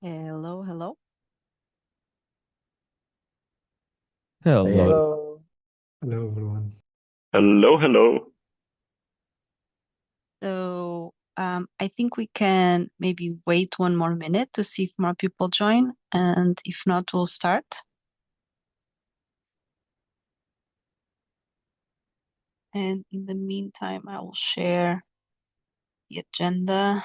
Hello, hello. Hello. Hello. Hello, everyone. Hello, hello. So I think we can maybe wait one more minute to see if more people join, and if not, we'll start. And in the meantime, I will share the agenda.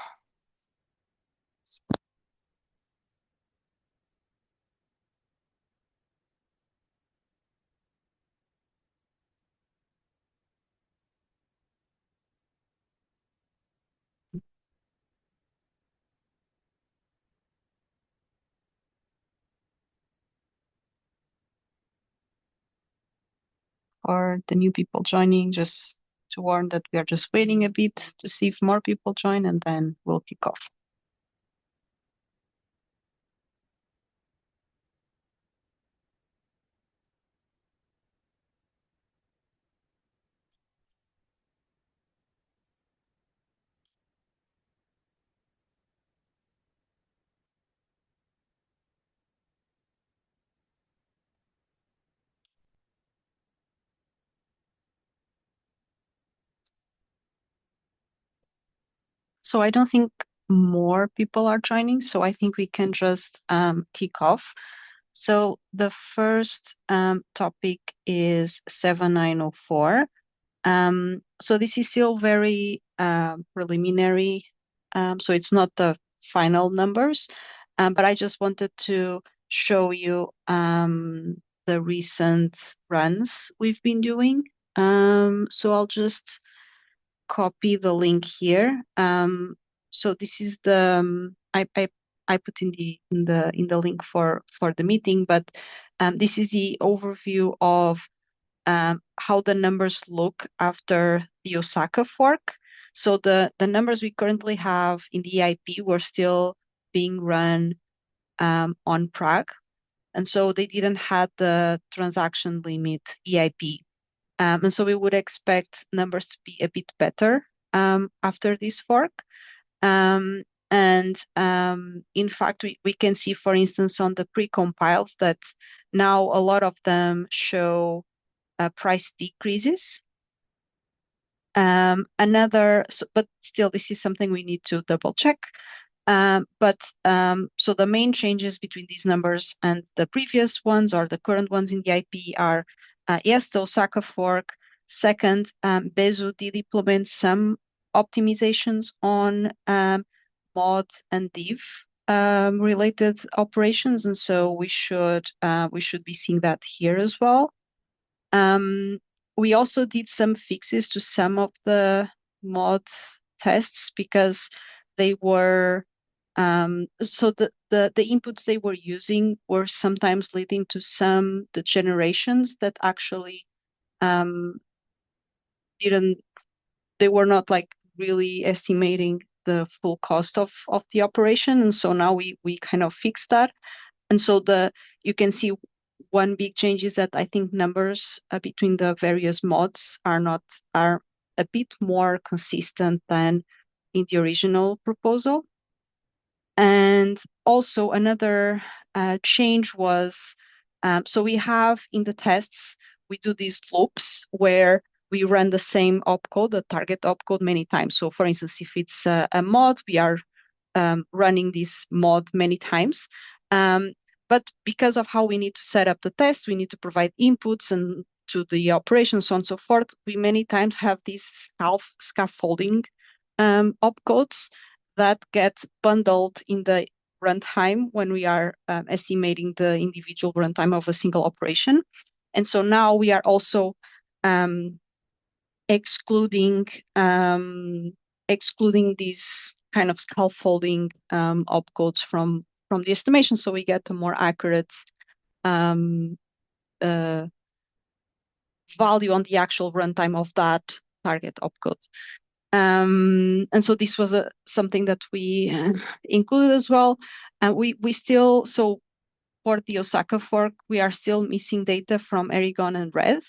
For the new people joining, just to warn that we are just waiting a bit to see if more people join, and then we'll kick off. So I don't think more people are joining, so I think we can just kick off. So the first topic is 7904. So this is still very preliminary, so it's not the final numbers, but I just wanted to show you the recent runs we've been doing. So I'll just copy the link here. So this is the I put in the link for the meeting, but this is the overview of how the numbers look after the Osaka fork. So the numbers we currently have in the EIP were still being run on Prague, and so they didn't have the transaction limit EIP. And so we would expect numbers to be a bit better after this fork. And in fact, we can see, for instance, on the pre-compiles that now a lot of them show price decreases. But still, this is something we need to double check. So the main changes between these numbers and the previous ones or the current ones in the IP are, yes, the Osaka fork. Second, Bezu did implement some optimizations on mod and div related operations, and so we should be seeing that here as well. We also did some fixes to some of the mod tests because they were so the inputs they were using were sometimes leading to some degenerations that actually um, didn't they were not like really estimating the full cost of the operation, and so now we kind of fixed that. And so you can see one big change is that I think numbers between the various mods are a bit more consistent than in the original proposal. And also another change was, so we have in the tests, we do these loops where we run the same opcode, the target opcode, many times. So for instance, if it's a mod, we are running this mod many times. But because of how we need to set up the test, we need to provide inputs and to the operation, so on and so forth. We many times have these scaffolding opcodes that get bundled in the runtime when we are estimating the individual runtime of a single operation. And so now we are also excluding these kind of scaffolding opcodes from the estimation, so we get a more accurate um, uh, value on the actual runtime of that target opcode. And so this was something that we included as well. And we still, so for the Osaka fork, we are still missing data from Erigon and Red.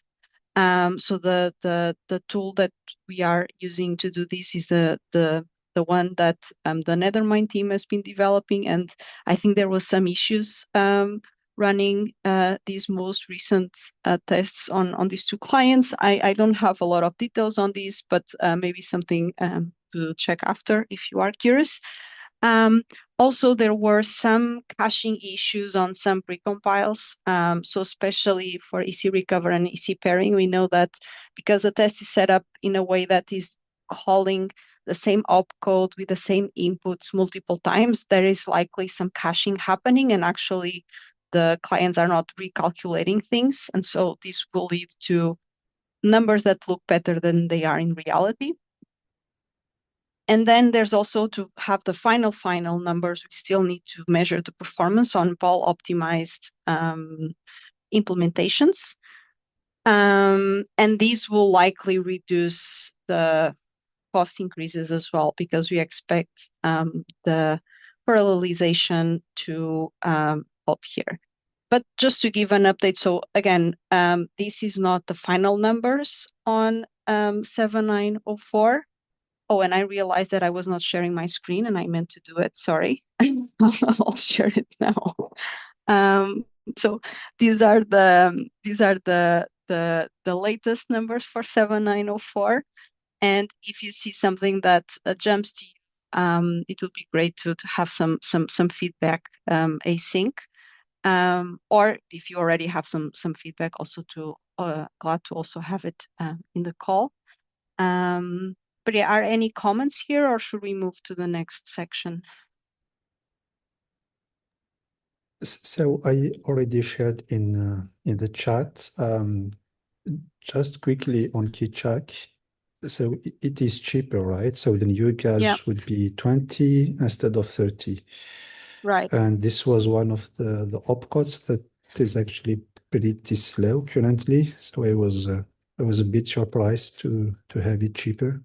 So the tool that we are using to do this is the the one that the Nethermind team has been developing, and I think there was some issues running these most recent tests on these two clients. I don't have a lot of details on these, but maybe something to check after if you are curious. Also, there were some caching issues on some precompiles. So especially for EC recover and EC pairing, we know that because the test is set up in a way that is calling the same opcode with the same inputs multiple times, there is likely some caching happening, and actually the clients are not recalculating things. And so this will lead to numbers that look better than they are in reality. And then there's also, to have the final numbers, we still need to measure the performance on ball optimized implementations. And these will likely reduce the cost increases as well, because we expect the parallelization to help here. But just to give an update, so again, this is not the final numbers on 7904. Oh, and I realized that I was not sharing my screen and I meant to do it. Sorry. I'll share it now. So these are the latest numbers for 7904. And if you see something that jumps to you, it would be great to have some feedback async. Or if you already have some feedback, also glad to also have it in the call. But yeah, are any comments here, or should we move to the next section? So I already shared in the chat. Just quickly on KeyCheck. So it is cheaper, right? So the new gas would be 20 instead of 30. Right. And this was one of the opcodes that is actually pretty slow currently. So I was a bit surprised to have it cheaper.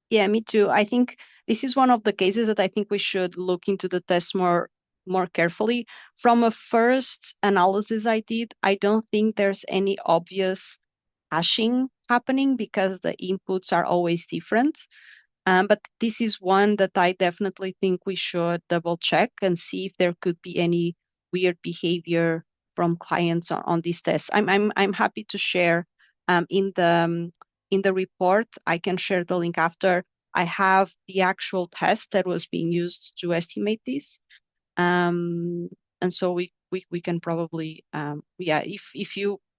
Yeah, me too. I think this is one of the cases that I think we should look into the test more carefully. From a first analysis I did, I don't think there's any obvious hashing happening because the inputs are always different. But this is one that I definitely think we should double check and see if there could be any weird behavior from clients on these tests. I'm happy to share in the report. I can share the link after. I have the actual test that was being used to estimate this, and so we can probably yeah,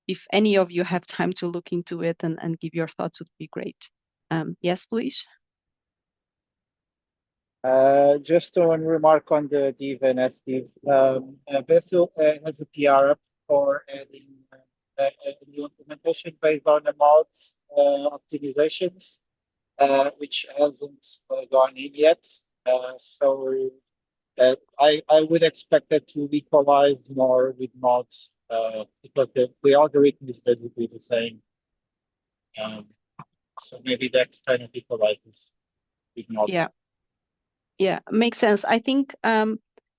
if any of you have time to look into it and give your thoughts, would be great. Yes, Luis. Just one remark on the div and sdiv. Vessel has a PR up for adding a new implementation based on the mods optimizations, which hasn't gone in yet. So I would expect it to equalize more with mods because the algorithm is basically the same. So maybe that kind of equalizes with mods. Yeah, makes sense. I think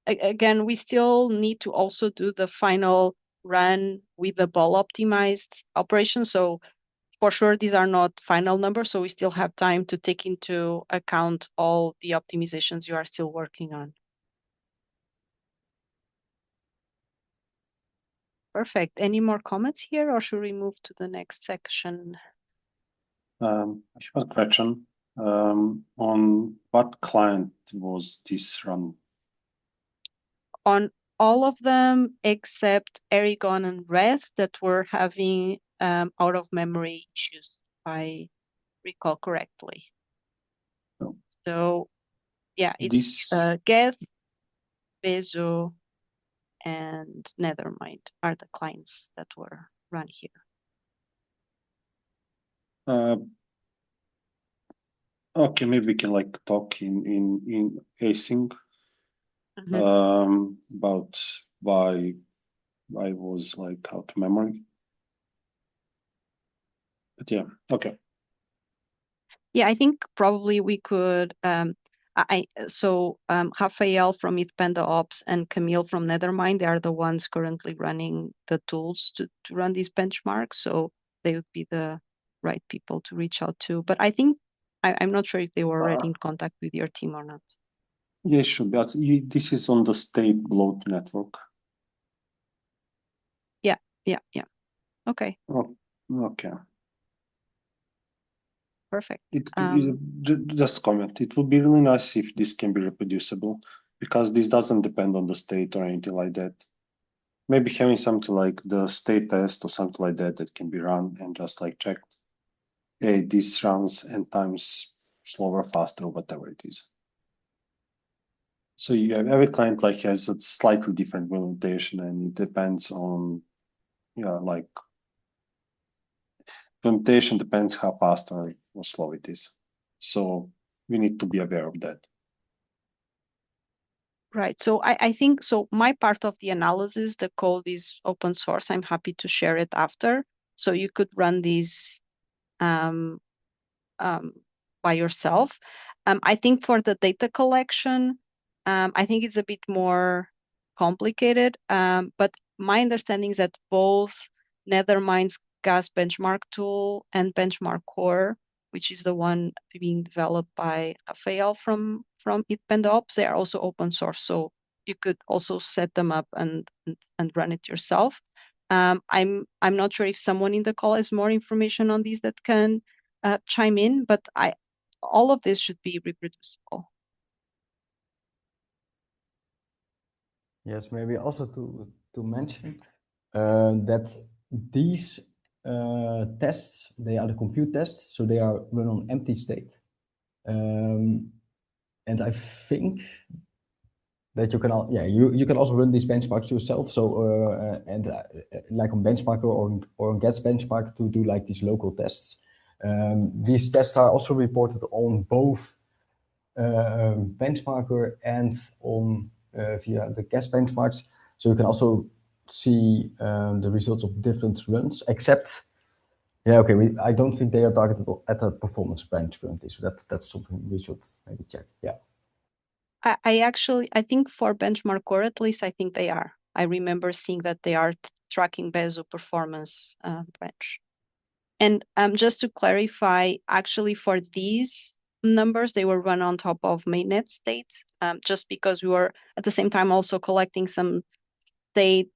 again, we still need to also do the final run with the ball optimized operation. So for sure, these are not final numbers, so we still have time to take into account all the optimizations you are still working on. Perfect. Any more comments here, or should we move to the next section? I have a question. On what client was this run? On all of them except Aragon and Red that were having out of memory issues, if I recall correctly. Oh. So yeah, it's Geth, Bezo, and Nethermind are the clients that were run here. Okay, maybe we can like talk in async about why was like out of memory. But yeah, okay. Yeah, I think probably we could. Rafael from Panda Ops and Camille from Nethermind, they are the ones currently running the tools to run these benchmarks. So they would be the right people to reach out to. But I think I'm not sure if they were already in contact with your team or not. Yeah, it should be. This is on the state bloat network. Yeah. Okay, Oh, okay. perfect. Just comment. It would be really nice if this can be reproducible, because this doesn't depend on the state or anything like that. Maybe having something like the state test or something like that can be run and just like checked. Hey, this runs n times slower, faster, or whatever it is. So you have every client like has a slightly different implementation, and it depends on, like implementation depends how fast or slow it is. So we need to be aware of that. Right. So I think so. My part of the analysis, the code is open source. I'm happy to share it after. So you could run these by yourself. I think for the data collection, I think it's a bit more complicated. But my understanding is that both Nethermind's gas benchmark tool and Benchmark Core, which is the one being developed by Rafael from ItPendops, they are also open source. So you could also set them up and run it yourself. I'm not sure if someone in the call has more information on these that can chime in, but all of this should be reproducible. Yes, maybe also to mention that these tests, they are the compute tests, so they are run on empty state. And I think that you can you can also run these benchmarks yourself. So like on Benchmarker or on Gets Benchmark to do like these local tests. These tests are also reported on both Benchmarker and on via the Gets benchmarks. So you can also see the results of different runs, except I don't think they are targeted at a performance bench currently. So that's something we should maybe check. Yeah. I think for Benchmark Core, at least, I think they are. I remember seeing that they are tracking Bezo performance bench. And just to clarify, actually for these numbers, they were run on top of mainnet state, just because we were at the same time also collecting some state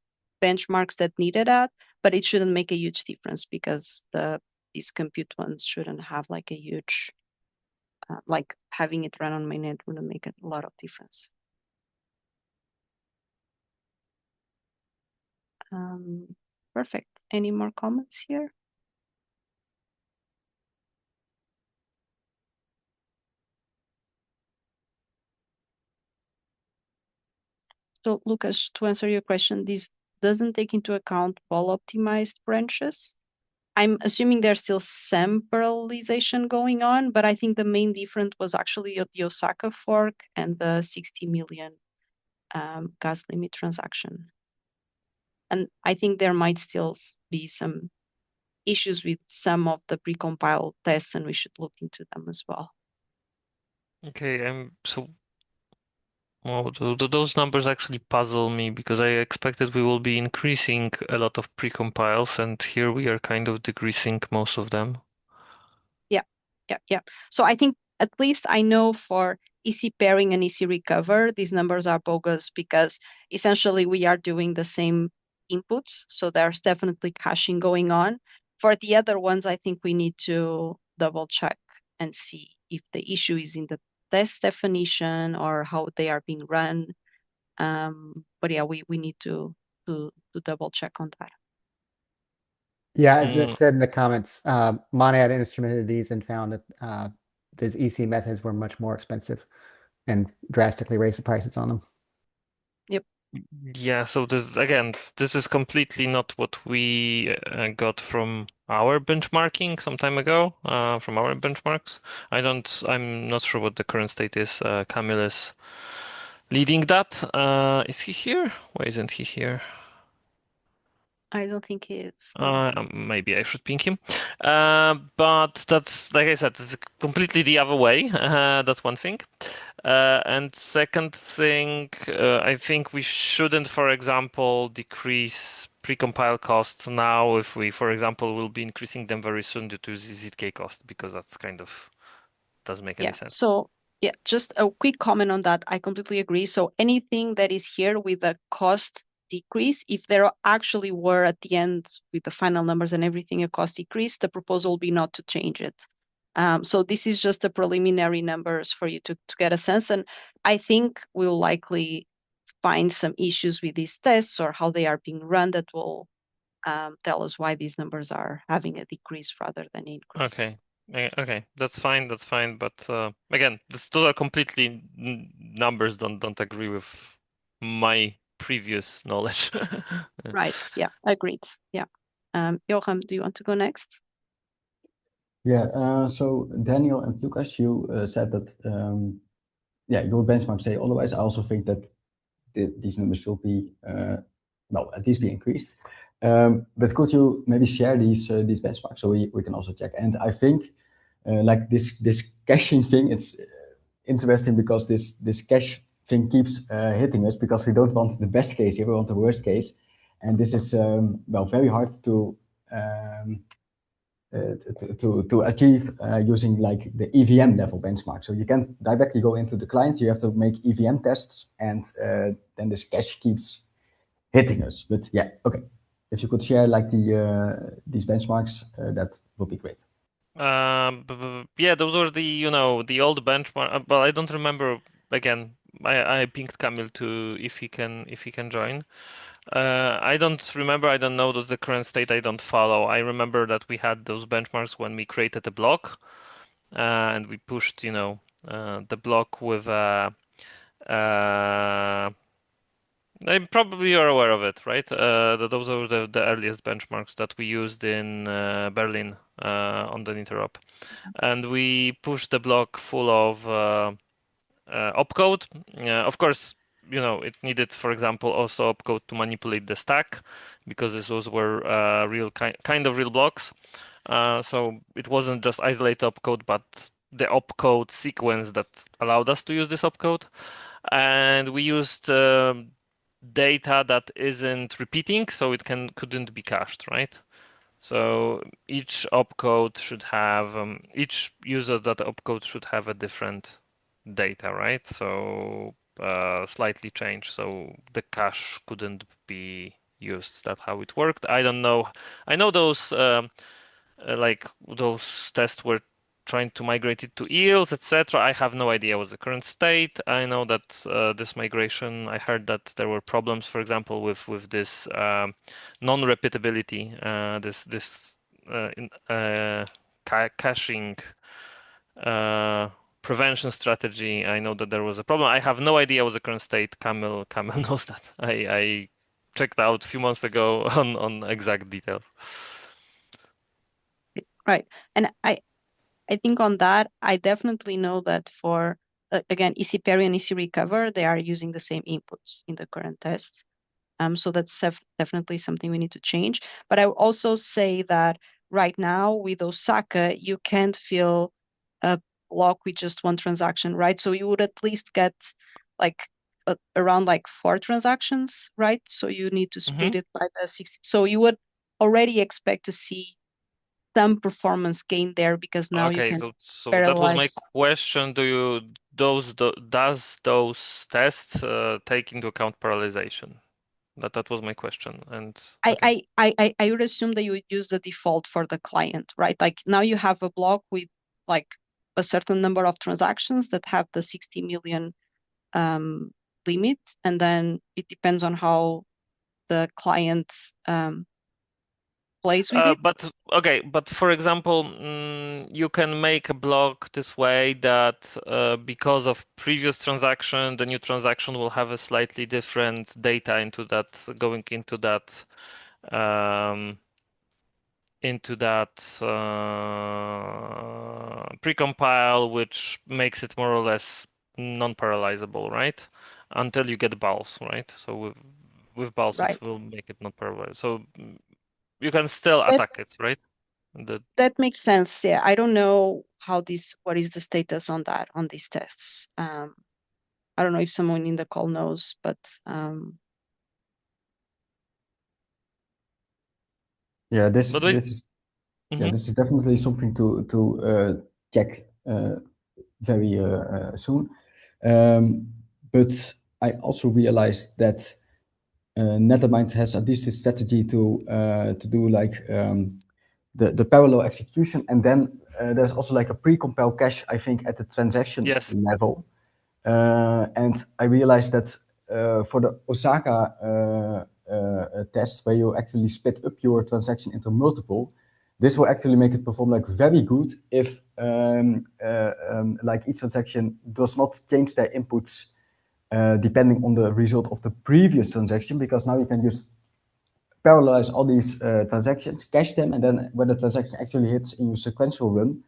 benchmarks that needed that, but it shouldn't make a huge difference because these compute ones shouldn't have like a huge like having it run on mainnet wouldn't make a lot of difference. Perfect. Any more comments here? So Lucas, to answer your question, this doesn't take into account ball optimized branches. I'm assuming there's still some parallelization going on, but I think the main difference was actually the Osaka fork and the 60 million gas limit transaction. And I think there might still be some issues with some of the precompiled tests, and we should look into them as well. Okay, those numbers actually puzzle me because I expected we will be increasing a lot of precompiles, and here we are kind of decreasing most of them. Yeah. So I think at least I know for EC pairing and EC recover, these numbers are bogus because essentially we are doing the same inputs. So there's definitely caching going on. For the other ones, I think we need to double check and see if the issue is in the test definition or how they are being run. But yeah, we need to double check on that. Yeah, as I said in the comments, Monad instrumented these and found that these EC methods were much more expensive and drastically raised the prices on them. Yep. Yeah, so this is completely not what we got from our benchmarking some time ago, from our benchmarks. I'm not sure what the current state is. Kamil is leading that. Is he here? Why isn't he here? I don't think it's. Maybe I should ping him. But that's, like I said, it's completely the other way. That's one thing. And second thing, I think we shouldn't, for example, decrease precompile costs now if we, for example, will be increasing them very soon due to ZZK cost, because that's kind of doesn't make any sense. So yeah, just a quick comment on that. I completely agree. So anything that is here with a cost decrease, if there actually were at the end with the final numbers and everything a cost decrease, the proposal will be not to change it. So this is just the preliminary numbers for you to get a sense. And I think we'll likely find some issues with these tests or how they are being run that will tell us why these numbers are having a decrease rather than increase. Okay. Okay, that's fine. That's fine. But again, this still are completely numbers don't agree with my previous knowledge. Right. Yeah. Agreed. Yeah. Joachim, do you want to go next? Yeah. So Daniel and Lucas, you said that your benchmarks say otherwise. I also think that these numbers should be at least be increased. But could you maybe share these benchmarks so we can also check? And I think like this caching thing, it's interesting because this cache thing keeps hitting us because we don't want the best case here, we want the worst case, and this is very hard to achieve using like the EVM level benchmark. So you can directly go into the client, you have to make EVM tests, and then this cache keeps hitting us. But yeah, okay. If you could share like these benchmarks, that would be great. Yeah, those were the old benchmark, but I don't remember. Again, I pinged Kamil to if he can join. I don't remember. I don't know the current state. I don't follow. I remember that we had those benchmarks when we created a block, and we pushed the block with probably you're aware of it, right? Those are the earliest benchmarks that we used in Berlin on the interop, and we pushed the block full of opcode. Of course, it needed, for example, also opcode to manipulate the stack because were real kind of real blocks. So it wasn't just isolated opcode, but the opcode sequence that allowed us to use this opcode. And we used data that isn't repeating, so it couldn't be cached, right? So each opcode should have each user that opcode should have a different data, right? So slightly changed, so the cache couldn't be used. That's how it worked. I don't know. I know those like those tests were trying to migrate it to eels, etc. I have no idea what's the current state. I know that this migration, I heard that there were problems, for example, with this non-repeatability, this caching prevention strategy. I know that there was a problem. I have no idea what's the current state. Kamil knows that. I checked out a few months ago on exact details. Right. And I think on that, I definitely know that for, again, ECPerry and ECRecover, they are using the same inputs in the current tests. So that's definitely something we need to change. But I would also say that right now with Osaka, you can't fill a block with just one transaction, right? So you would at least get like around like 4 transactions, right? So you need to split it by the 60. So you would already expect to see some performance gain there because now you can so that was my parallelize. question. Does those tests take into account parallelization? That was my question. And okay. I would assume that you would use the default for the client, right? Like now you have a block with like a certain number of transactions that have the 60 million limit, and then it depends on how the client plays with it. But for example, you can make a block this way that because of previous transaction, the new transaction will have a slightly different data going into that precompile, which makes it more or less non-parallelizable, right? Until you get balls, right? So with balls, Right. it will make it not parallel. So you can still attack it, right? That makes sense. Yeah, I don't know what is the status on that on these tests. I don't know if someone in the call knows, but this is definitely something to check very soon. But I also realized that Nethermind has at least a strategy to do like the parallel execution, and then there's also like a pre-compile cache, I think, at the transaction level. And I realized that for the Osaka test, where you actually split up your transaction into multiple, this will actually make it perform like very good if like each transaction does not change their inputs depending on the result of the previous transaction, because now you can just parallelize all these transactions, cache them, and then when the transaction actually hits in your sequential run,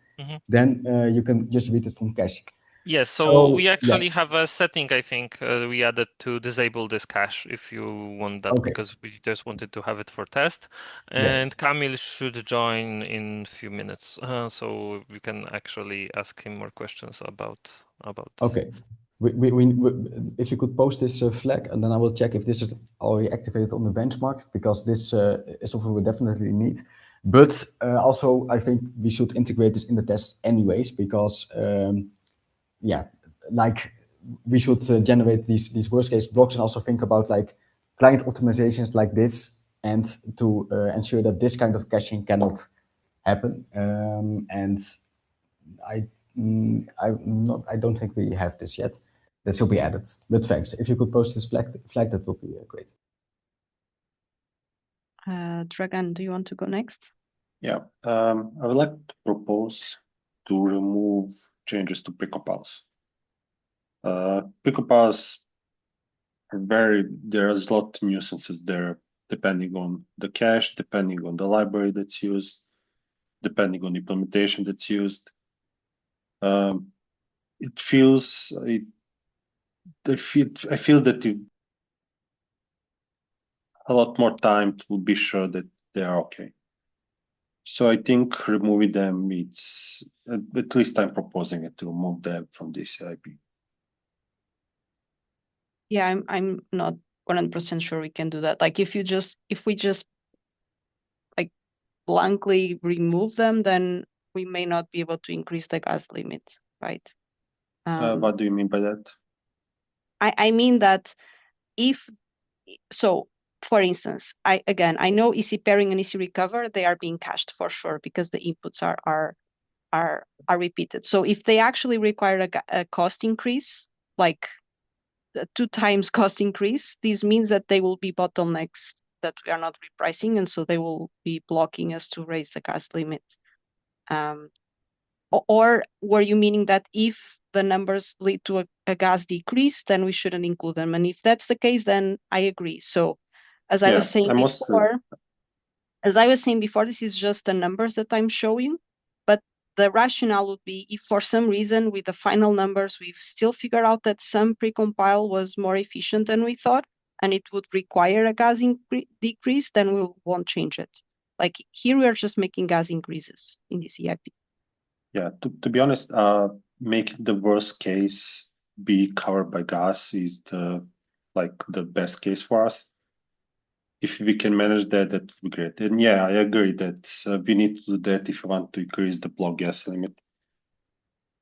then you can just read it from cache. Yes, so we actually have a setting, I think, we added to disable this cache if you want that, because we just wanted to have it for test. And Kamil should join in a few minutes, so we can actually ask him more questions about this. Okay. If you could post this flag, and then I will check if this is already activated on the benchmark, because this is something we definitely need. But also, I think we should integrate this in the test anyways, because like we should generate these worst case blocks and also think about like client optimizations like this, and to ensure that this kind of caching cannot happen. And I don't think we have this yet. That should be added. But thanks. If you could post this flag, that would be great. Dragan, do you want to go next? Yeah, I would like to propose to remove changes to precompiles. Precompiles are there's a lot of nuisances there, depending on the cache, depending on the library that's used, depending on the implementation that's used. It feels, I feel that a lot more time to be sure that they are okay. So I think removing them, it's at least I'm proposing it to remove them from this IP. Yeah, I'm not 100% sure we can do that. Like if we just like blankly remove them, then we may not be able to increase the gas limit, right? What do you mean by that? I mean that for instance, I know EC pairing and EC recover, they are being cached for sure because the inputs are repeated. So if they actually require a cost increase, like 2 times cost increase, this means that they will be bottlenecks that we are not repricing, and so they will be blocking us to raise the gas limit. Or were you meaning that if the numbers lead to a gas decrease, then we shouldn't include them? And if that's the case, then I agree. So as I was saying before, this is just the numbers that I'm showing, but the rationale would be if for some reason with the final numbers, we've still figured out that some precompile was more efficient than we thought, and it would require a gas decrease, then we won't change it. Like here, we are just making gas increases in this EIP. Yeah, to be honest, making the worst case be covered by gas is the best case for us. If we can manage that, that would be great. And yeah, I agree that we need to do that if we want to increase the block gas limit.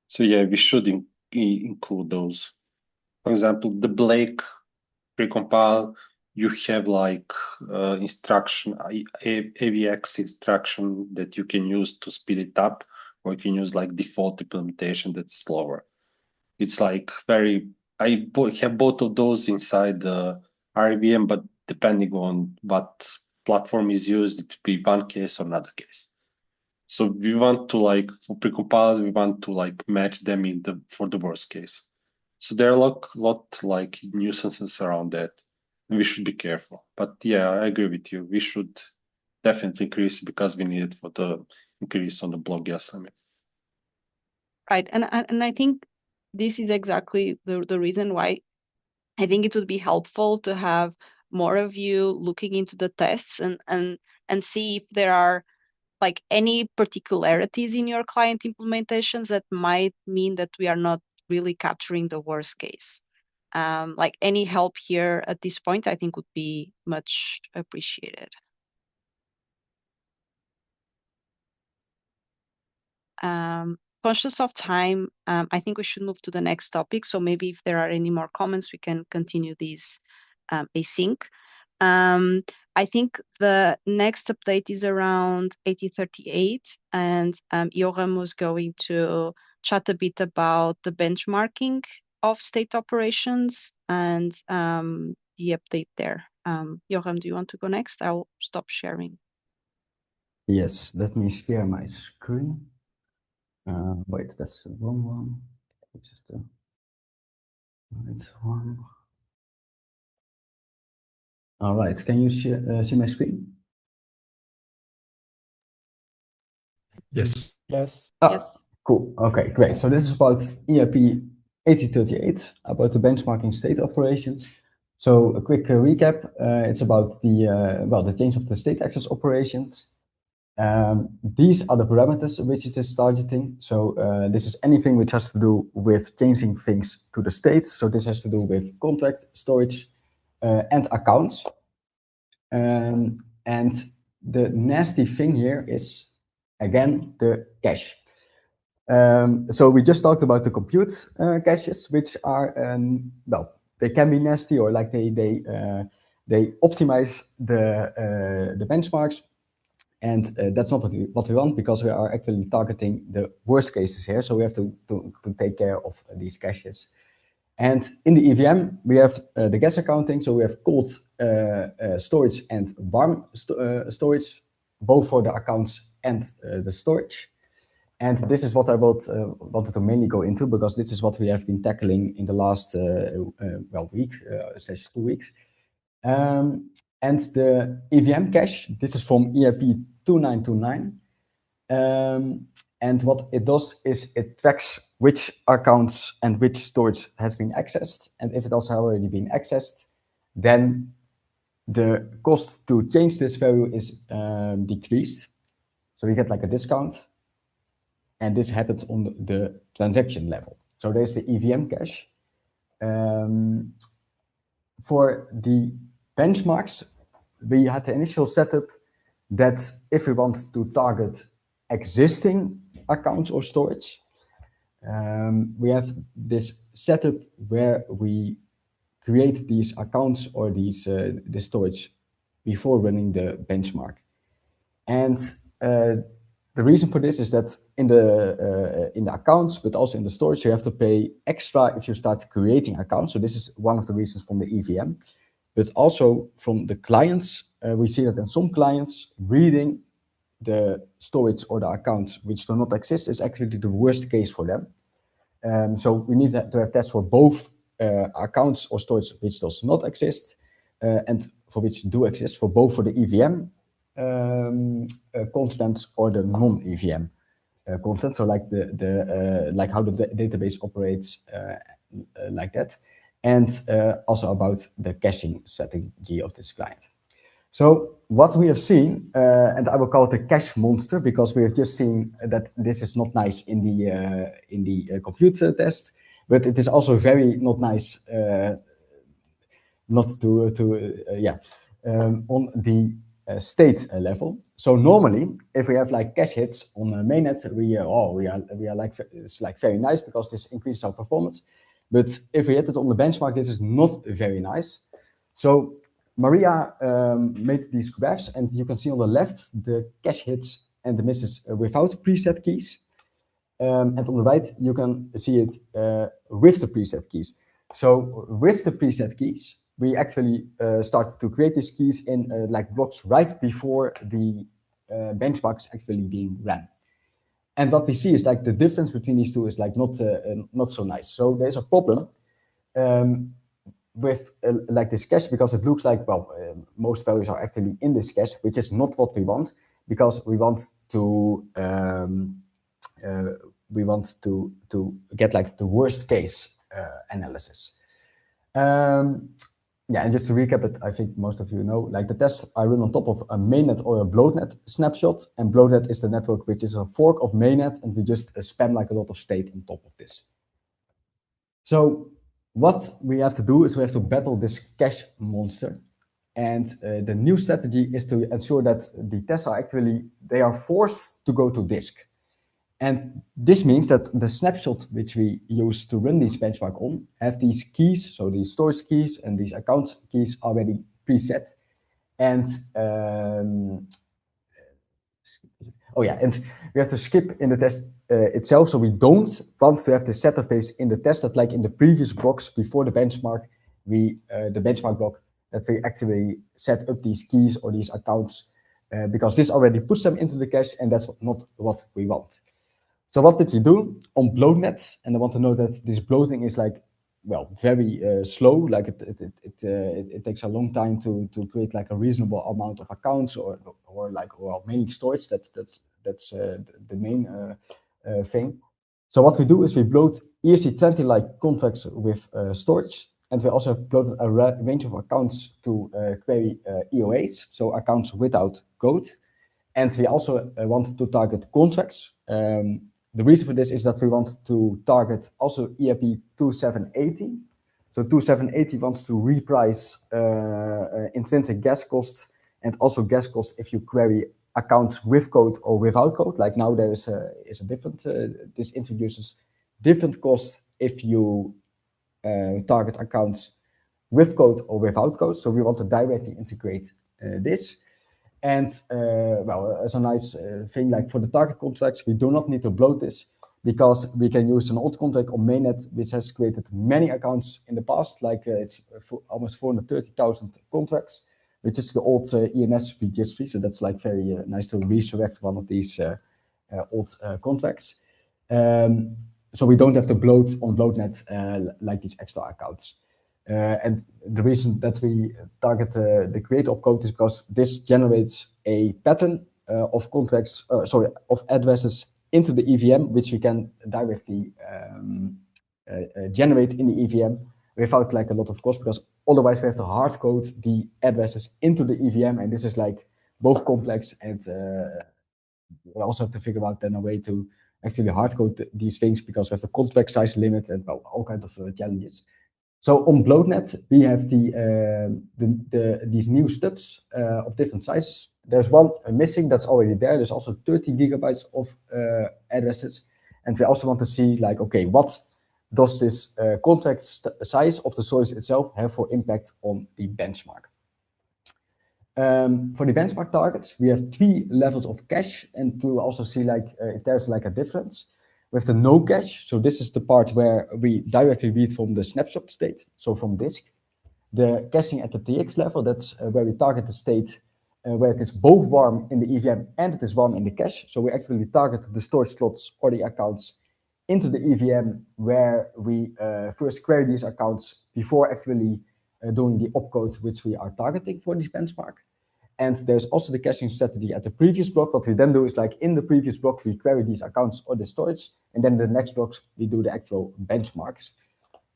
So yeah, we should include those. For example, the Blake precompile, you have like instruction, AVX instruction that you can use to speed it up, or you can use like default implementation that's slower. It's like I have both of those inside the RVM, but depending on what platform is used, it will be one case or another case. So we want to for precompiles, we want to match them for the worst case. So there are a lot nuisances around that, and we should be careful. But yeah, I agree with you. We should definitely increase because we need it for the increase on the block gas limit. Right, and I think this is exactly the reason why I think it would be helpful to have more of you looking into the tests and see if there are like any particularities in your client implementations that might mean that we are not really capturing the worst case. Like any help here at this point, I think would be much appreciated. conscious of time, I think we should move to the next topic. So maybe if there are any more comments, we can continue this async. I think the next update is around 8038, and Joram was going to chat a bit about the benchmarking of state operations and the update there. Joram, do you want to go next? I'll stop sharing. Yes, let me share my screen. Wait, that's the wrong one. Just the right one. All right, can you see my screen? Yes. Yes. Oh, Yes. cool. Okay, great. So this is about EIP 8038, about the benchmarking state operations. So a quick recap. It's about the change of the state access operations. These are the parameters which it is targeting. So this is anything which has to do with changing things to the state. So this has to do with contract, storage, and accounts. And the nasty thing here is, again, the cache. So we just talked about the compute caches, which are, well, they can be nasty, or like they optimize the benchmarks. And that's not what we want, because we are actually targeting the worst cases here. So we have to take care of these caches. And in the EVM, we have the gas accounting. So we have cold storage and warm storage, both for the accounts and the storage. And this is what I wanted to mainly go into, because this is what we have been tackling in the last week, / 2 weeks. And the EVM cache, this is from EIP 2929. And what it does is it tracks which accounts and which storage has been accessed. And if it has already been accessed, then the cost to change this value is decreased. So we get like a discount. And this happens on the transaction level. So there's the EVM cache. For the benchmarks, we had the initial setup that if we want to target existing accounts or storage, we have this setup where we create these accounts or these the storage before running the benchmark. And the reason for this is that in the accounts, but also in the storage, you have to pay extra if you start creating accounts. So this is one of the reasons from the EVM, but also from the clients. We see that in some clients, reading the storage or the accounts which do not exist is actually the worst case for them. So we need to have tests for both accounts or storage which does not exist and for which do exist, for both for the EVM constants or the non-EVM constants. So like like how the database operates, like that, and also about the caching strategy of this client. So what we have seen, and I will call it a cache monster, because we have just seen that this is not nice in the compute test, but it is also very not nice not on the state level. So normally, if we have like cache hits on mainnet, we are like, it's like very nice because this increases our performance. But if we hit it on the benchmark, this is not very nice. So Maria made these graphs, and you can see on the left the cache hits and the misses without preset keys. And on the right, you can see it with the preset keys. So with the preset keys, we actually started to create these keys in like blocks right before the benchmark is actually being ran. And what we see is like the difference between these two is like not so nice. So there's a problem with like this cache, because it looks like, well, most values are actually in this cache, which is not what we want, because we want to get like the worst case analysis. Yeah, and just to recap it, I think most of you know, like the tests are run on top of a mainnet or a bloatnet snapshot, and bloatnet is the network which is a fork of mainnet, and we just spam like a lot of state on top of this. So what we have to do is we have to battle this cache monster, and the new strategy is to ensure that the tests are actually, they are forced to go to disk. And this means that the snapshot which we use to run this benchmark on have these keys, so these storage keys and these accounts keys already preset. And oh yeah, and we have to skip in the test itself, so we don't want to have the setup phase in the test that, like in the previous blocks before the benchmark, the benchmark block, that we actually set up these keys or these accounts because this already puts them into the cache, and that's not what we want. So what did we do on bloatnet? And I want to note that this bloating is like, well, very slow. Like it takes a long time to create like a reasonable amount of accounts or mainly storage. That's the main thing. So what we do is we bloat ERC20 like contracts with storage, and we also have bloated a range of accounts to query EOAs, so accounts without code. And we also want to target contracts. The reason for this is that we want to target also EIP 2780. So 2780 wants to reprice intrinsic gas costs and also gas costs if you query accounts with code or without code. Like now there is a different, this introduces different costs if you target accounts with code or without code. So we want to directly integrate this. And well, as a nice thing, like for the target contracts, we do not need to bloat this because we can use an old contract on mainnet, which has created many accounts in the past, like it's for almost 430,000 contracts, which is the old ENS registry. So that's like very nice to resurrect one of these old contracts. So we don't have to bloat on bloatnet like these extra accounts. And the reason that we target the create opcode is because this generates a pattern of contracts, of addresses into the EVM, which we can directly generate in the EVM without like a lot of cost, because otherwise we have to hard code the addresses into the EVM, and this is like both complex and we also have to figure out then a way to actually hard code these things because we have the contract size limit and well, all kinds of challenges. So on bloatnet, we have these new stubs of different sizes. There's one missing that's already there. There's also 30 gigabytes of addresses. And we also want to see like, okay, what does this contract size of the source itself have for impact on the benchmark? For the benchmark targets, we have 3 levels of cache, and to also see like if there's like a difference. We have the no cache, so this is the part where we directly read from the snapshot state, so from disk. The caching at the TX level, that's where we target the state where it is both warm in the EVM and it is warm in the cache. So we actually target the storage slots or the accounts into the EVM where we first query these accounts before actually doing the opcode which we are targeting for this benchmark. And there's also the caching strategy at the previous block. What we then do is like in the previous block, we query these accounts or the storage, and then the next blocks, we do the actual benchmarks.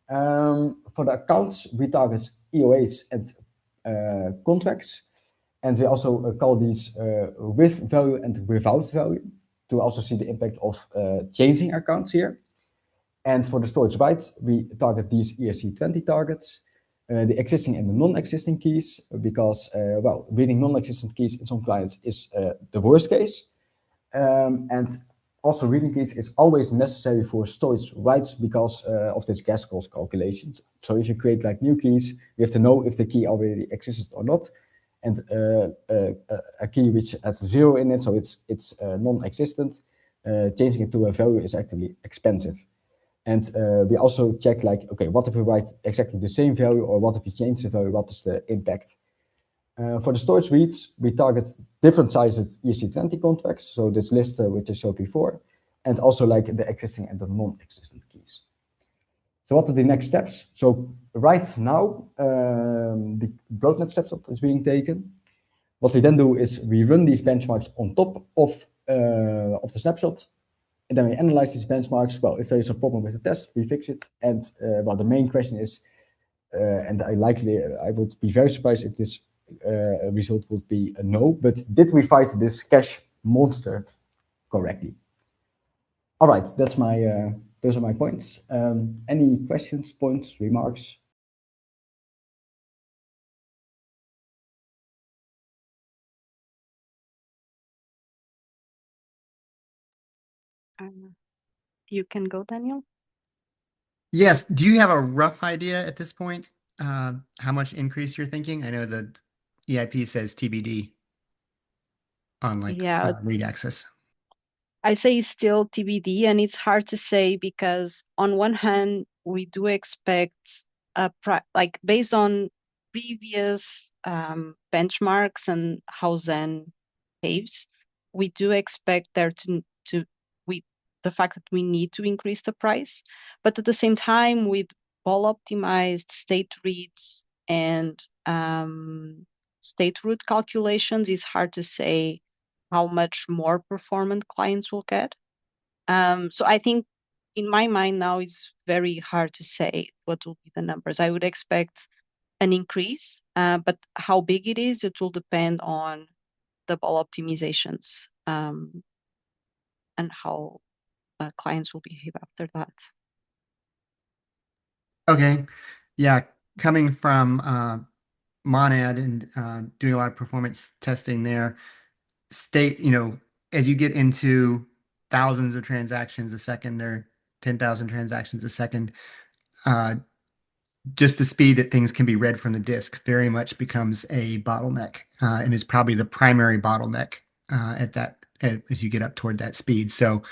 For the accounts, we target EOAs and contracts, and we also call these with value and without value to also see the impact of changing accounts here. And for the storage bytes, we target these ERC20 targets. The existing and the non-existing keys, because well, reading non-existent keys in some clients is the worst case, and also reading keys is always necessary for storage writes because of this gas cost calculations. So if you create like new keys, you have to know if the key already existed or not, and a key which has 0 in it, so it's non-existent. Changing it to a value is actually expensive. And we also check like, okay, what if we write exactly the same value, or what if we change the value, what is the impact? For the storage reads, we target different sizes ERC20 contracts, so this list which I showed before, and also like the existing and the non-existent keys. So what are the next steps? So right now, the bloatnet snapshot is being taken. What we then do is we run these benchmarks on top of the snapshot, and then we analyze these benchmarks. Well, if there is a problem with the test, we fix it. And well, the main question is, and I would be very surprised if this result would be a no, but did we fight this cache monster correctly? All right, that's my, those are my points. Any questions, points, remarks? You can go, Daniel. Yes. Do you have a rough idea at this point how much increase you're thinking? I know the EIP says TBD on read access. I say still TBD, and it's hard to say because on one hand we do expect based on previous benchmarks and how Zen behaves, we do expect there the fact that we need to increase the price, but at the same time with ball optimized state reads and state root calculations, it's hard to say how much more performant clients will get. So I think in my mind now it's very hard to say what will be the numbers. I would expect an increase, but how big it is, it will depend on the ball optimizations and how clients will behave after that. Okay. Yeah. Coming from Monad and doing a lot of performance testing there, state, as you get into thousands of transactions a second or 10,000 transactions a second, just the speed that things can be read from the disk very much becomes a bottleneck and is probably the primary bottleneck as you get up toward that speed. So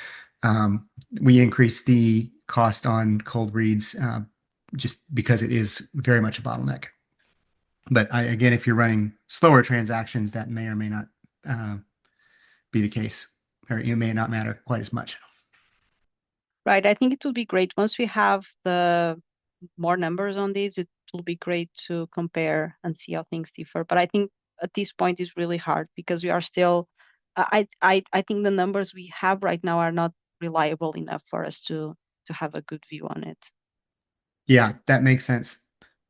we increase the cost on cold reads just because it is very much a bottleneck. But again, if you're running slower transactions, that may or may not be the case, or it may not matter quite as much. Right. I think it will be great once we have the more numbers on these. It will be great to compare and see how things differ. But I think at this point is really hard because we are still. I think the numbers we have right now are not reliable enough for us to have a good view on it. Yeah, that makes sense.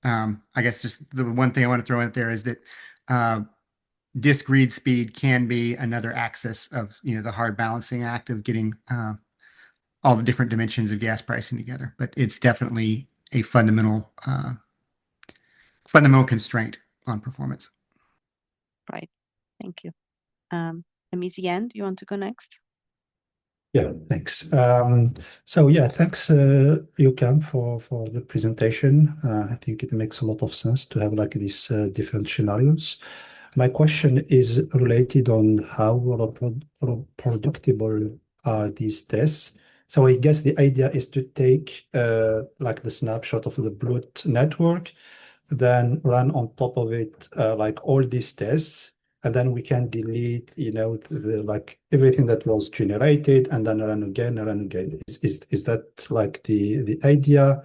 I guess just the one thing I want to throw in there is that disk read speed can be another axis of the hard balancing act of getting all the different dimensions of gas pricing together. But it's definitely a fundamental constraint on performance. Right. Thank you. Ms. Yan, do you want to go next? Yeah, thanks. So yeah, thanks, Joachim, for the presentation. I think it makes a lot of sense to have these different scenarios. My question is related on how reproducible are these tests. So I guess the idea is to take the snapshot of the Blood network, then run on top of it all these tests, and then we can delete, everything that was generated and then run again and run again. Is that the idea?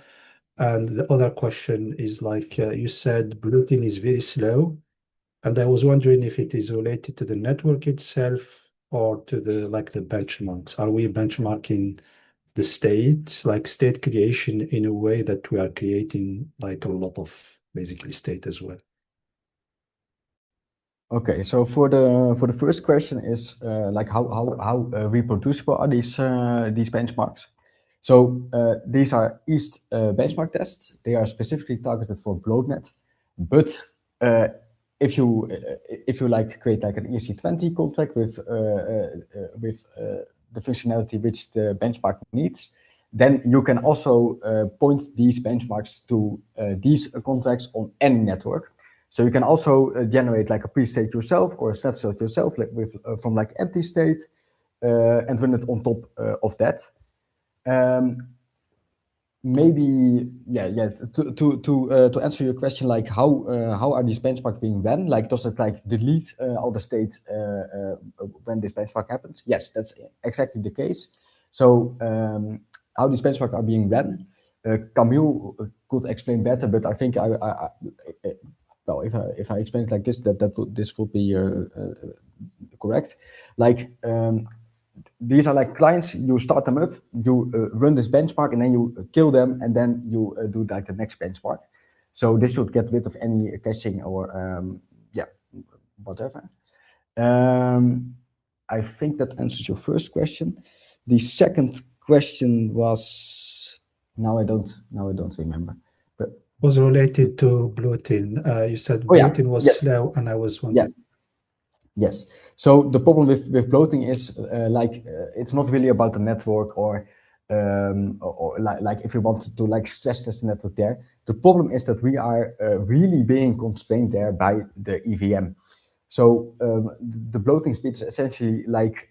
And the other question is you said Bluetooth is very slow, and I was wondering if it is related to the network itself or to the benchmarks. Are we benchmarking the state creation in a way that we are creating a lot of basically state as well? Okay, so for the first question is how reproducible are these benchmarks? So these are East benchmark tests. They are specifically targeted for BloatNet, but if you create an ERC20 contract with the functionality which the benchmark needs, then you can also point these benchmarks to these contracts on any network. So you can also generate a pre-state yourself or a snapshot yourself from empty state and run it on top of that. Maybe to answer your question, how are these benchmarks being run? Does it delete all the state when this benchmark happens? Yes, that's exactly the case. So how these benchmarks are being run, Camille could explain better, but I think if I explain it like this, this would be correct. These are clients, you start them up, you run this benchmark, and then you kill them, and then you do the next benchmark. So this should get rid of any caching or whatever. I think that answers your first question. The second question was now I don't remember. But was related to Bluetooth. You said Bluetooth was slow, and I was wondering. Yes. So the problem with bloating is it's not really about the network or like if you want to like stress test the network there. The problem is that we are really being constrained there by the EVM. So the bloating speed is essentially like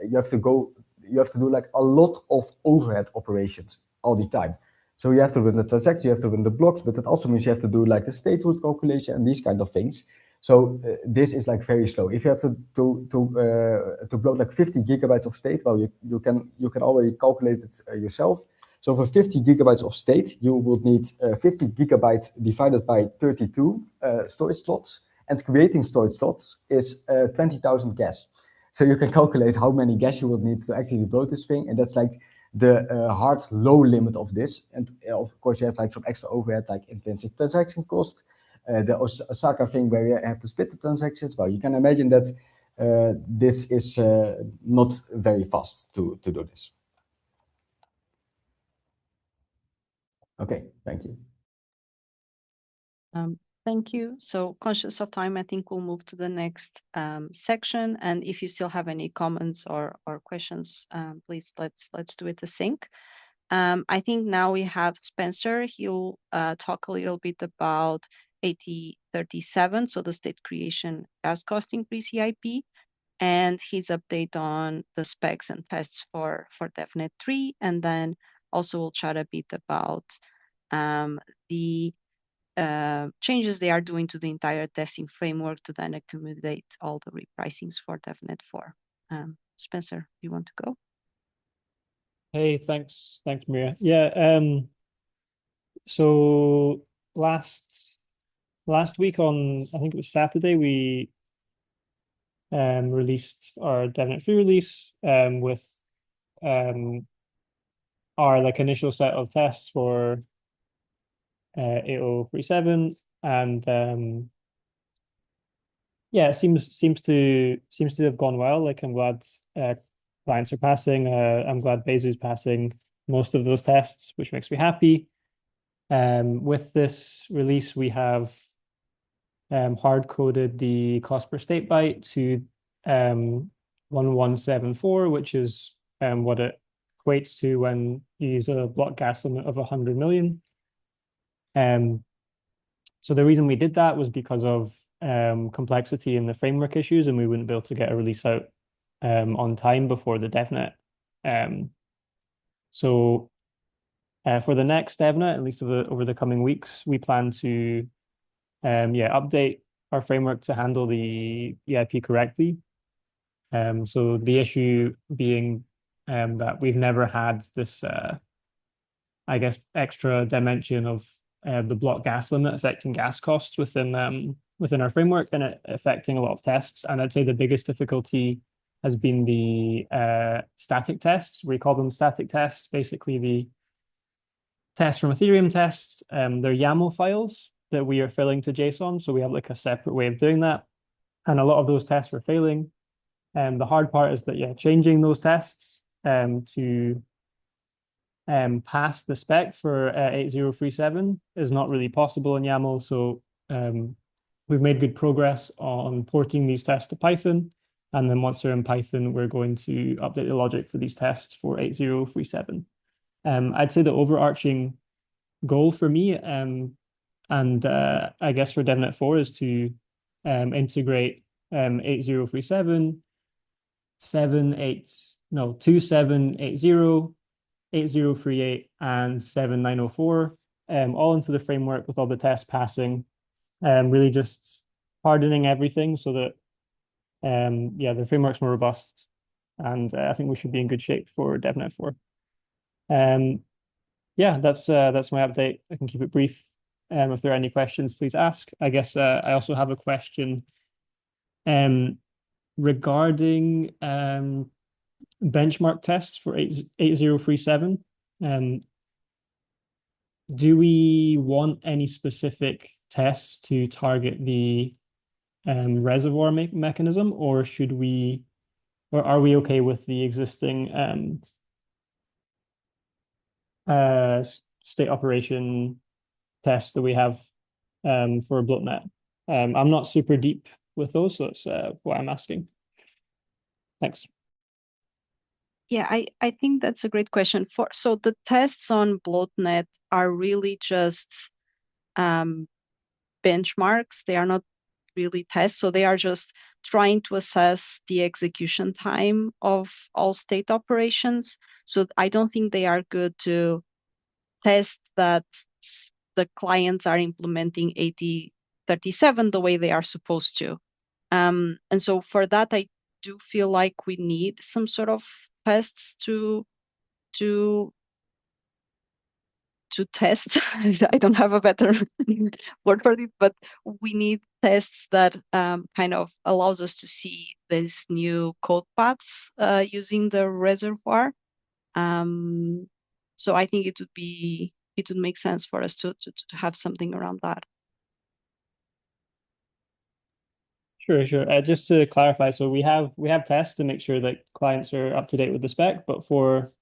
you have to do like a lot of overhead operations all the time. So you have to run the transactions, you have to run the blocks, but that also means you have to do like the state root calculation and these kind of things. So this is like very slow. If you have to bloat like 50 gigabytes of state, well, you can already calculate it yourself. So for 50 gigabytes of state, you would need 50 gigabytes divided by 32 storage slots, and creating storage slots is 20,000 gas. So you can calculate how many gas you would need to actually bloat this thing, and that's like the hard low limit of this. And of course, you have like some extra overhead, like intensive transaction cost. The Osaka thing where you have to split the transactions. Well, you can imagine that this is not very fast to do this. Okay, thank you. Thank you. So conscious of time, I think we'll move to the next section. And if you still have any comments or questions, please let's do it async. I think now we have Spencer. He'll talk a little bit about 8037, so the state creation gas cost increase EIP, and his update on the specs and tests for DevNet 3. And then also we'll chat a bit about the changes they are doing to the entire testing framework to then accommodate all the repricings for DevNet 4. Spencer, do you want to go? Hey, thanks, Maria. Yeah, so last week on, I think it was Saturday, we released our DevNet 3 release with our like initial set of tests for 8037, and yeah, it seems to have gone well. Like I'm glad clients are passing. I'm glad Bezu's passing most of those tests, which makes me happy. With this release, we have hard coded the cost per state byte to 1174, which is what it equates to when you use a block gas limit of 100 million. So the reason we did that was because of complexity in the framework issues, and we wouldn't be able to get a release out on time before the DevNet. So for the next DevNet, at least over the coming weeks, we plan to update our framework to handle the EIP correctly. So the issue being that we've never had this, I guess, extra dimension of the block gas limit affecting gas costs within our framework and it affecting a lot of tests. And I'd say the biggest difficulty has been the static tests. We call them static tests. Basically, the tests from Ethereum tests, they're YAML files that we are filling to JSON. So we have like a separate way of doing that. And a lot of those tests were failing. The hard part is that, changing those tests to pass the spec for 8037 is not really possible in YAML. So we've made good progress on porting these tests to Python. And then once they're in Python, we're going to update the logic for these tests for 8037. I'd say the overarching goal for me and I guess for DevNet 4 is to integrate 8037, 2780, 8038, and 7904, all into the framework with all the tests passing, really just hardening everything so that the framework's more robust, and I think we should be in good shape for DevNet 4. That's my update. I can keep it brief. If there are any questions, please ask. I guess I also have a question regarding benchmark tests for 8037. Do we want any specific tests to target the reservoir mechanism, or are we okay with the existing state operation tests that we have for BloatNet? I'm not super deep with those. So that's what I'm asking. Thanks. Yeah, I think that's a great question. So the tests on bloatnet are really just benchmarks. They are not really tests. So they are just trying to assess the execution time of all state operations. So I don't think they are good to test that the clients are implementing 8037 the way they are supposed to. And so for that, I do feel like we need some sort of tests to test. I don't have a better word for it, but we need tests that kind of allows us to see these new code paths using the reservoir. So I think it would make sense for us to have something around that. Sure. Just to clarify, so we have tests to make sure that clients are up to date with the spec, but for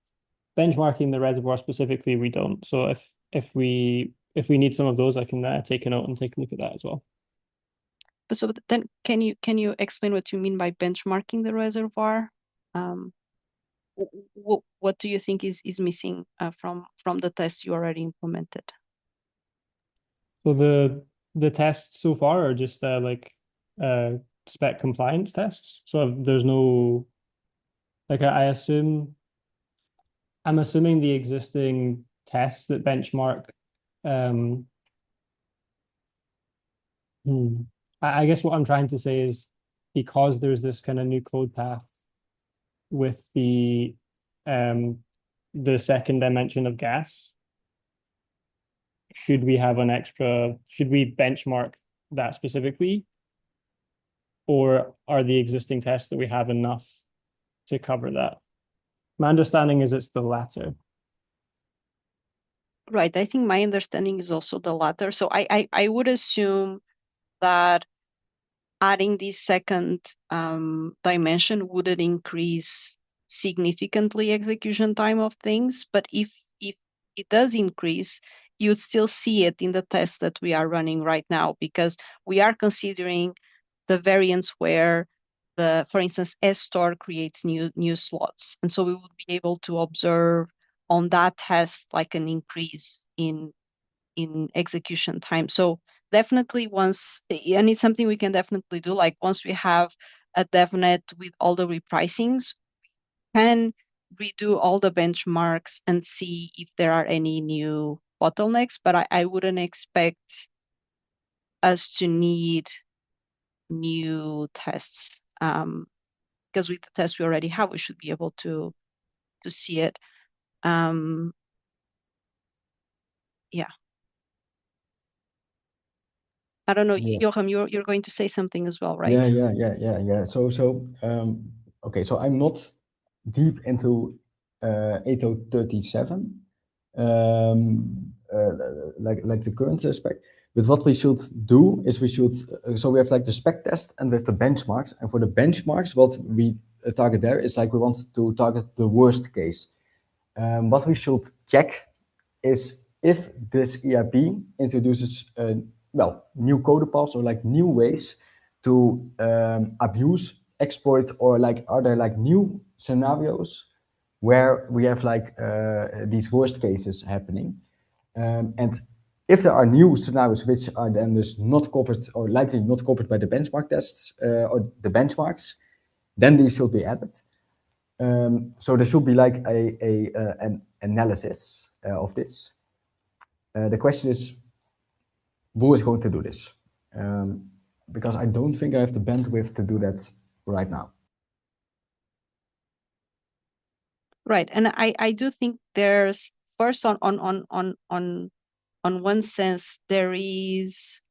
benchmarking the reservoir specifically, we don't. So if we need some of those, I can take a note and take a look at that as well. But so then, can you explain what you mean by benchmarking the reservoir? What do you think is missing from the tests you already implemented? So the tests so far are just spec compliance tests. So there's no I'm assuming the existing tests that benchmark. I guess what I'm trying to say is because there's this kind of new code path with the second dimension of gas, should we benchmark that specifically, or are the existing tests that we have enough to cover that? My understanding is it's the latter. Right. I think my understanding is also the latter. So I would assume that adding this second dimension wouldn't increase significantly execution time of things, but if it does increase, you'd still see it in the test that we are running right now, because we are considering the variants where for instance, store creates new slots, and so we would be able to observe on that test like an increase in execution time. So definitely and it's something we can definitely do. Like once we have a DevNet with all the repricings, we can redo all the benchmarks and see if there are any new bottlenecks. But I wouldn't expect us to need new tests. Because with the tests we already have, we should be able to see it. Yeah. I don't know, Yeah. Joachim, you're going to say something as well, right? Yeah. So okay, so I'm not deep into 8037, like the current spec. But what we should do is so we have like the spec test and we have the benchmarks. And for the benchmarks, what we target there is like we want to target the worst case. What we should check is if this EIP introduces new code paths or like new ways to abuse, exploit, or like are there like new scenarios where we have like these worst cases happening, and if there are new scenarios which are then just not covered or likely not covered by the benchmark tests or the benchmarks, then these should be added. So there should be like an analysis of this. The question is, who is going to do this? Because I don't think I have the bandwidth to do that right now. Right, and I do think there's first on one sense there is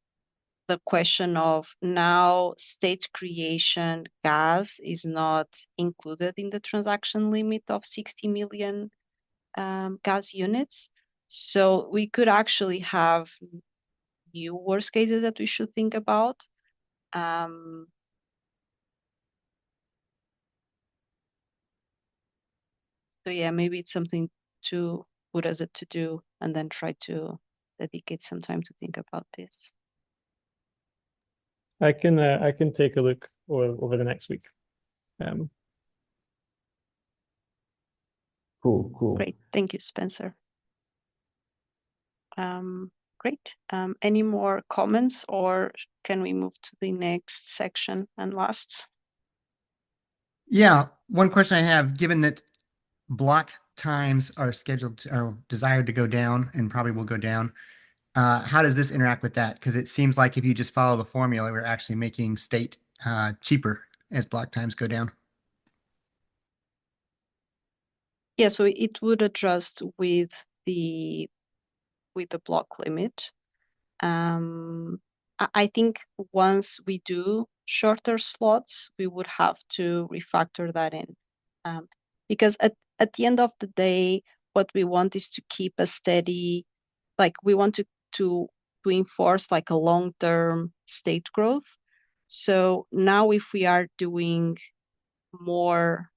the question of now state creation gas is not included in the transaction limit of 60 million gas units. So we could actually have new worst cases that we should think about. So yeah, maybe it's something to put as a to-do and then try to dedicate some time to think about this. I can take a look over the next week. Cool. Great. Thank you, Spencer. Great. Any more comments, or can we move to the next section and last? Yeah, one question I have, given that block times are desired to go down and probably will go down, how does this interact with that? Because it seems like if you just follow the formula, we're actually making state cheaper as block times go down. Yeah, so it would adjust with the block limit. I think once we do shorter slots, we would have to refactor that in, because at the end of the day, what we want is to keep a steady, like we want to enforce like a long-term state growth. So now if we are doing more,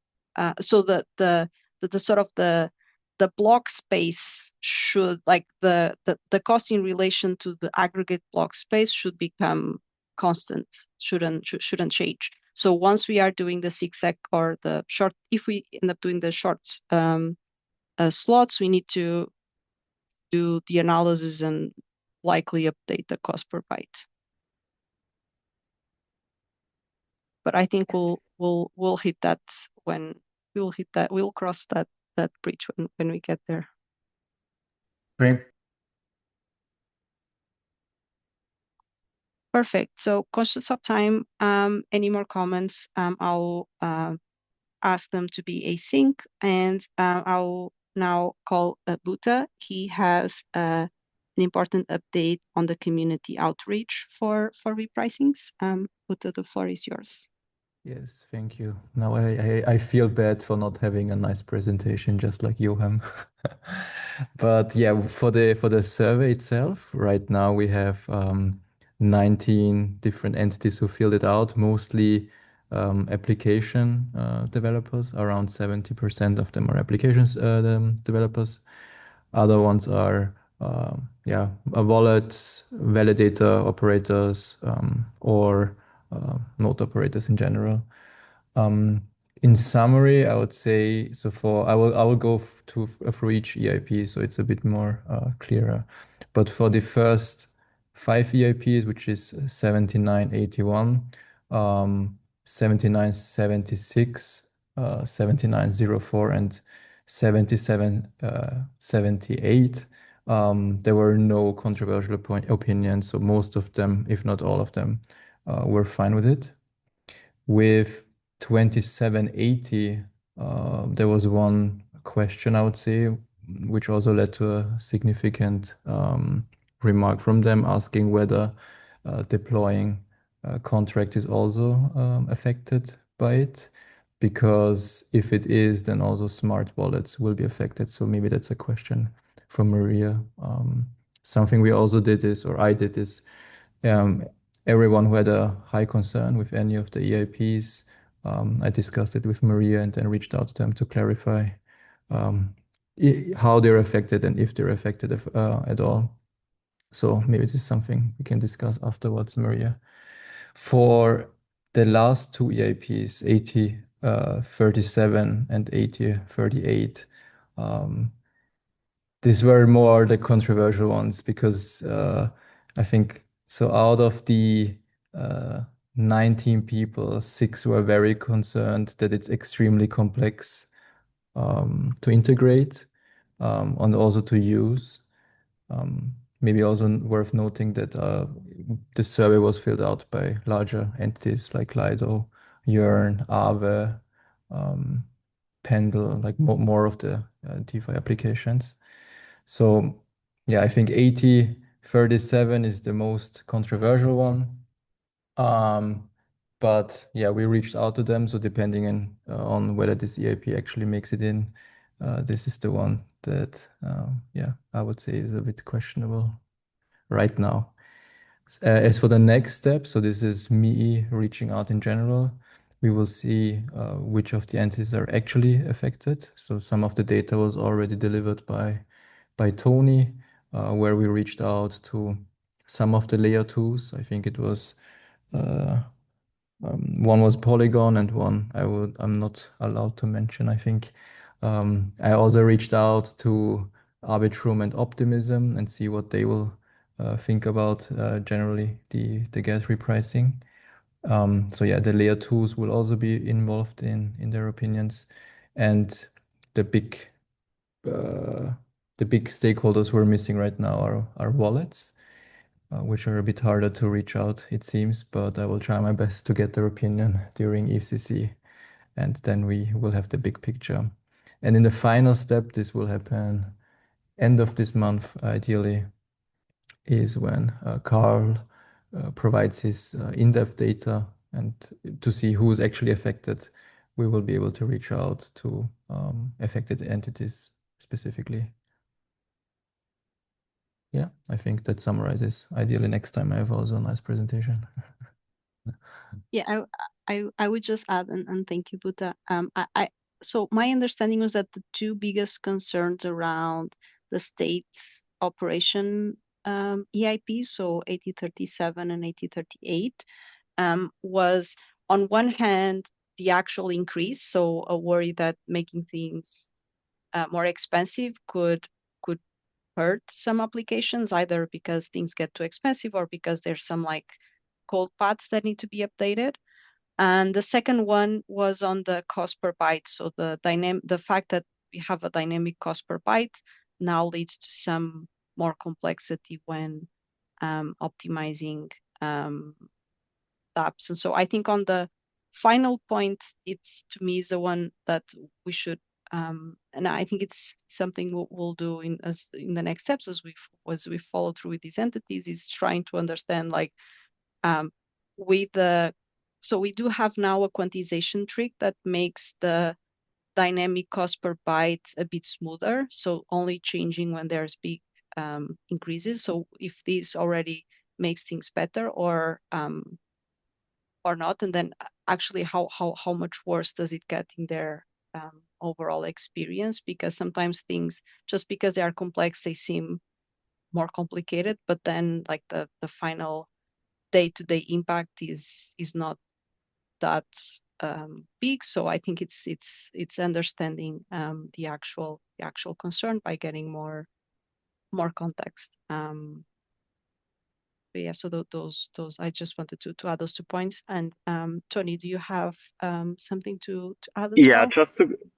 so the sort of the block space should, like the cost in relation to the aggregate block space should become constant, shouldn't change. So once we are doing the zigzag or the short, if we end up doing the short slots, we need to do the analysis and likely update the cost per byte. But I think we'll hit that when we'll cross that bridge when we get there. Great. Perfect. So conscious of time, any more comments? I'll ask them to be async, and I'll now call Buta. He has an important update on the community outreach for repricings. Buta, the floor is yours. Yes, thank you. Now I feel bad for not having a nice presentation just like Johan. But yeah, for the survey itself, right now we have 19 different entities who filled it out, mostly application developers. Around 70% of them are applications developers. Other ones are wallets, validator operators, or node operators in general. In summary, I would say, so I will go through each EIP, so it's a bit more clearer. But for the first 5 EIPs, which is 7981, 7976, 7904, and 7778, there were no controversial opinions, so most of them, if not all of them, were fine with it. With 2780, there was one question, I would say, which also led to a significant remark from them asking whether deploying a contract is also affected by it. Because if it is, then also smart wallets will be affected. So maybe that's a question for Maria. Something we also did is, or I did is, everyone who had a high concern with any of the EIPs, I discussed it with Maria and then reached out to them to clarify how they're affected and if they're affected at all. So maybe this is something we can discuss afterwards, Maria. For the last 2 EIPs, 8037 and 8038, these were more the controversial ones because I think so out of the 19 people, 6 were very concerned that it's extremely complex to integrate and also to use. Maybe also worth noting that the survey was filled out by larger entities like Lido, Yearn, Aave, Pendle, like more of the DeFi applications. So yeah, I think 8037 is the most controversial one. But yeah, we reached out to them. So depending on whether this EIP actually makes it in, this is the one that, I would say is a bit questionable right now. As for the next step, so this is me reaching out in general. We will see which of the entities are actually affected. So some of the data was already delivered by Tony, where we reached out to some of the layer 2s. I think it was One was Polygon and one I'm not allowed to mention, I think. I also reached out to Arbitrum and Optimism and see what they will think about generally the gas repricing. So yeah, the layer twos will also be involved in their opinions, and the big stakeholders who are missing right now are wallets, which are a bit harder to reach out, it seems, but I will try my best to get their opinion during EFCC, and then we will have the big picture. And in the final step, this will happen end of this month, ideally, is when Carl provides his in-depth data, and to see who's actually affected, we will be able to reach out to affected entities specifically. Yeah, I think that summarizes. Ideally, next time I have also a nice presentation. Yeah, I would just add, and thank you, Buta. So my understanding was that the two biggest concerns around the state's operation EIP, so 8037 and 8038, was on one hand the actual increase, so a worry that making things more expensive could hurt some applications, either because things get too expensive or because there's some like cold paths that need to be updated. And the second one was on the cost per byte. So the fact that we have a dynamic cost per byte now leads to some more complexity when optimizing apps. And so I think on the final point, it's to me is the one that we should, and I think it's something we'll do in the next steps as we follow through with these entities, is trying to understand like so we do have now a quantization trick that makes the dynamic cost per byte a bit smoother. So only changing when there's big increases. So if this already makes things better or not, and then actually how much worse does it get in their overall experience? Because sometimes things, just because they are complex, they seem more complicated, but then like the final day-to-day impact is not that big. So I think it's understanding the actual concern by getting more context. But yeah, so those I just wanted to add those 2 points. And Tony, do you have something to add as Yeah, well?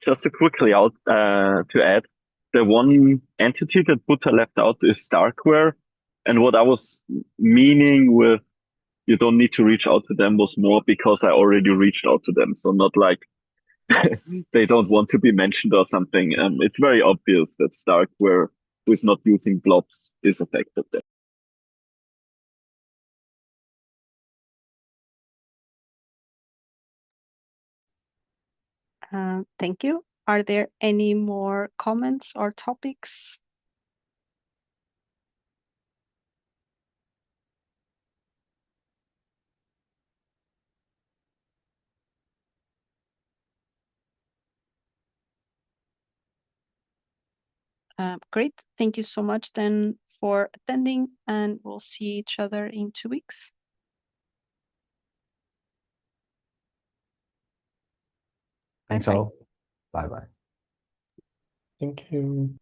just to quickly out to add, the one entity that Buta left out is Starkware, and what I was meaning with you don't need to reach out to them was more because I already reached out to them, so not like they don't want to be mentioned or something. It's very obvious that Starkware, who is not using blobs, is affected there. Thank you. Are there any more comments or topics? Great. Thank you so much then for attending, and we'll see each other in 2 weeks. Thanks Bye-bye. all. Bye bye. Thank you.